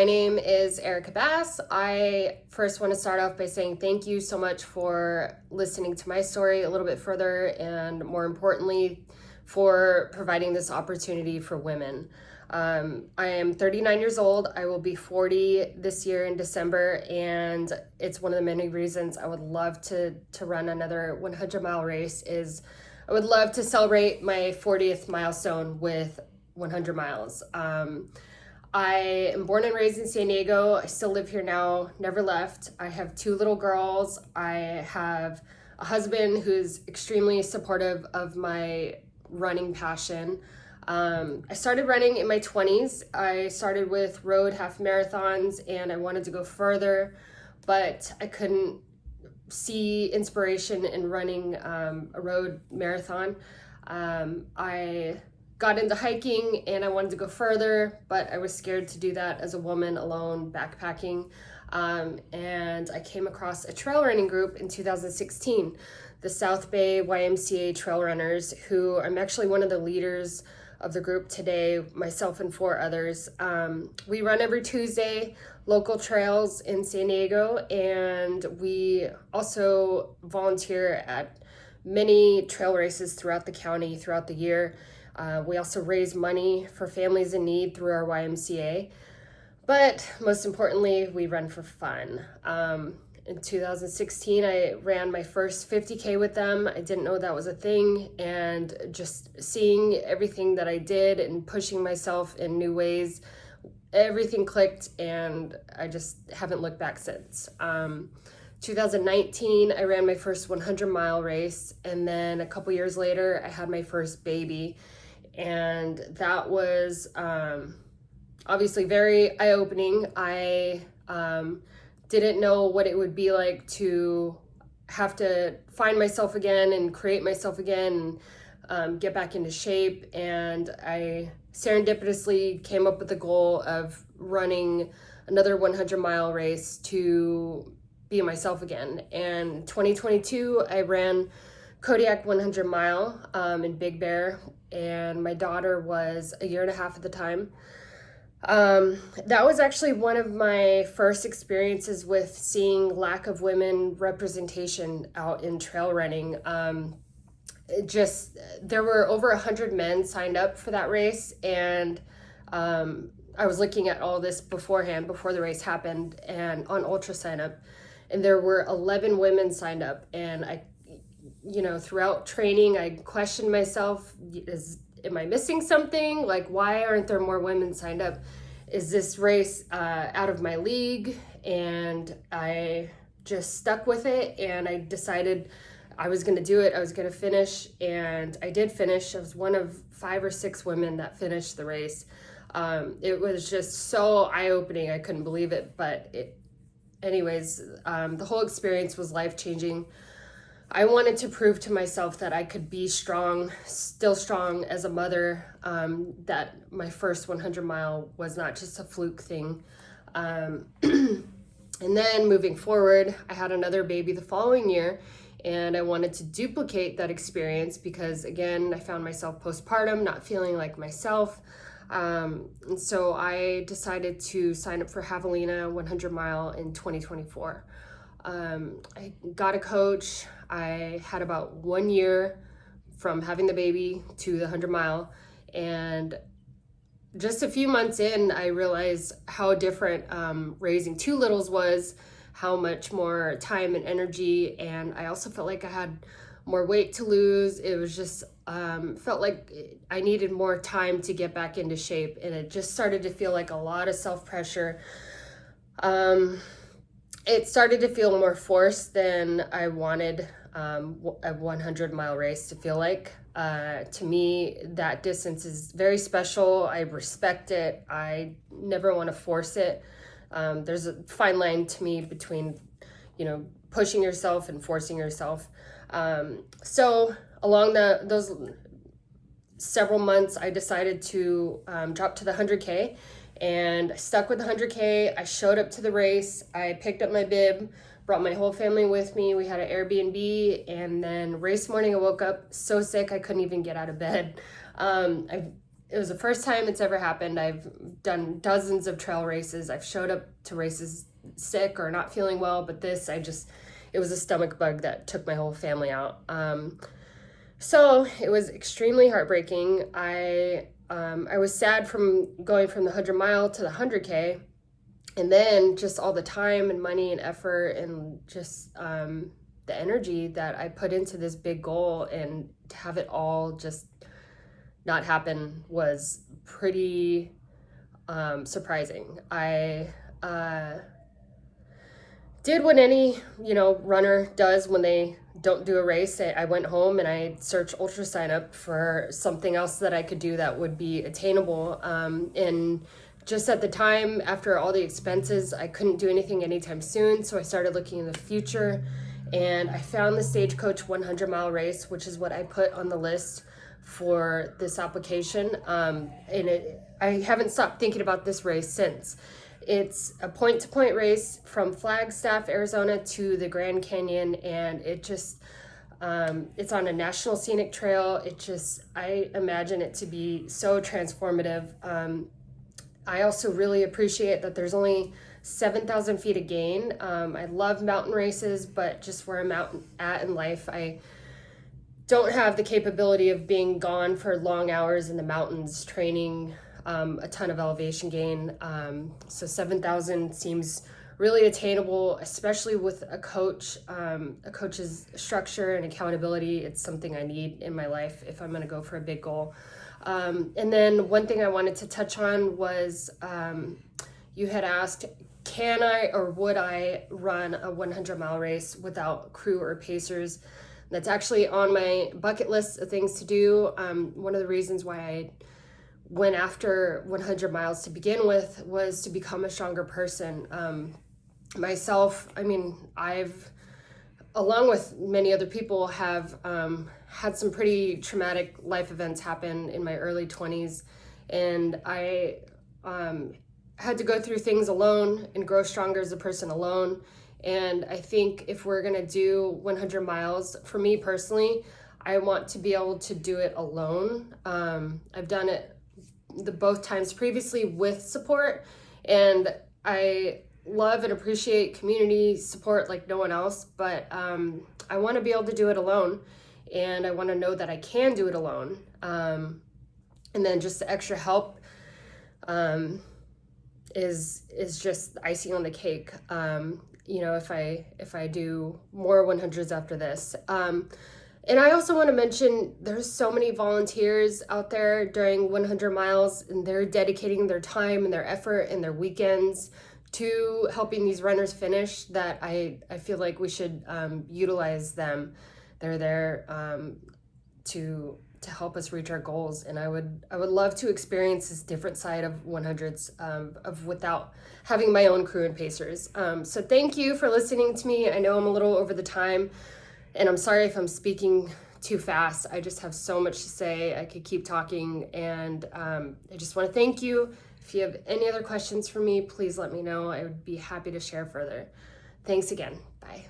My name is Erica Bass. I first want to start off by saying thank you so much for listening to my story a little bit further, and more importantly, for providing this opportunity for women. I am 39 years old. I will be 40 this year in December, and it's one of the many reasons I would love to run another 100-mile race. I would love to celebrate my 40th milestone with 100 miles. I am born and raised in San Diego. I still live here now, never left. I have 2 little girls. I have a husband who's extremely supportive of my running passion. I started running in my 20s. I started with road half marathons and I wanted to go further, but I couldn't see inspiration in running a road marathon. I got into hiking and I wanted to go further, but I was scared to do that as a woman alone backpacking. And I came across a trail running group in 2016, the South Bay YMCA Trail Runners, who I'm actually one of the leaders of the group today, myself and 4 others. We run every Tuesday, local trails in San Diego, and we also volunteer at many trail races throughout the county throughout the year. We also raise money for families in need through our YMCA, but most importantly, we run for fun. In 2016, I ran my first 50K with them. I didn't know that was a thing, and just seeing everything that I did and pushing myself in new ways, everything clicked, and I just haven't looked back since. 2019, I ran my first 100-mile race, and then a couple years later, I had my first baby, and that was obviously very eye-opening. I didn't know what it would be like to have to find myself again and create myself again and get back into shape, and I serendipitously came up with the goal of running another 100-mile race to be myself again. And 2022, I ran Kodiak 100 Mile in Big Bear, and my daughter was a year and a half at the time. That was actually one of my first experiences with seeing lack of women representation out in trail running. There were over 100 men signed up for that race, and I was looking at all this beforehand, before the race happened, and on Ultra Sign Up, and there were 11 women signed up, and throughout training, I questioned myself, am I missing something? Like, why aren't there more women signed up? Is this race out of my league? And I just stuck with it, and I decided I was gonna do it. I was gonna finish, and I did finish. I was one of 5 or 6 women that finished the race. It was just so eye-opening. I couldn't believe it, but the whole experience was life-changing. I wanted to prove to myself that I could be strong, still strong as a mother, that my first 100-mile was not just a fluke thing. And then moving forward, I had another baby the following year, and I wanted to duplicate that experience because, again, I found myself postpartum, not feeling like myself. And so I decided to sign up for Javelina 100 Mile in 2024. I got a coach. I had about 1 year from having the baby to the 100 Mile. And just a few months in, I realized how different raising 2 littles was, how much more time and energy. And I also felt like I had more weight to lose. It was just felt like I needed more time to get back into shape. And it just started to feel like a lot of self-pressure. It started to feel more forced than I wanted a 100-mile race to feel like. To me, that distance is very special. I respect it. I never want to force it. There's a fine line to me between, pushing yourself and forcing yourself. So along those several months, I decided to drop to the 100K. And I stuck with the 100K. I showed up to the race. I picked up my bib, brought my whole family with me. We had an Airbnb, and then race morning I woke up so sick I couldn't even get out of bed. it was the first time it's ever happened. I've done dozens of trail races. I've showed up to races sick or not feeling well, but it was a stomach bug that took my whole family out. So it was extremely heartbreaking. I was sad from going from the 100-mile to the 100K, and then just all the time and money and effort and just the energy that I put into this big goal, and to have it all just not happen was pretty surprising. I did what any runner does when they don't do a race. I went home and I searched UltraSignup for something else that I could do that would be attainable. And just at the time, after all the expenses, I couldn't do anything anytime soon. So I started looking in the future, and I found the Stagecoach 100-mile race, which is what I put on the list for this application. I haven't stopped thinking about this race since. It's a point-to-point race from Flagstaff, Arizona to the Grand Canyon, and it's on a national scenic trail. I imagine it to be so transformative. I also really appreciate that there's only 7,000 feet of gain. I love mountain races, but just where I'm at in life, I don't have the capability of being gone for long hours in the mountains training a ton of elevation gain. So 7,000 seems really attainable, especially with a coach's structure and accountability. It's something I need in my life if I'm going to go for a big goal. And then one thing I wanted to touch on was you had asked, can I or would I run a 100-mile race without crew or pacers? That's actually on my bucket list of things to do. One of the reasons why I went after 100 miles to begin with was to become a stronger person. Myself, I've, along with many other people, have had some pretty traumatic life events happen in my early 20s, and I had to go through things alone and grow stronger as a person alone. And I think if we're gonna do 100 miles, for me personally, I want to be able to do it alone. I've done it both times previously with support, and I love and appreciate community support like no one else, but I want to be able to do it alone, and I want to know that I can do it alone. And then just the extra help is just icing on the cake. If I do more 100s after this. And I also want to mention there's so many volunteers out there during 100 miles, and they're dedicating their time and their effort and their weekends to helping these runners finish, that I feel like we should utilize them. They're there to help us reach our goals, and I would love to experience this different side of 100s of without having my own crew and pacers. So thank you for listening to me. I know I'm a little over the time, and I'm sorry if I'm speaking too fast. I just have so much to say. I could keep talking, and I just want to thank you. If you have any other questions for me, please let me know. I would be happy to share further. Thanks again. Bye.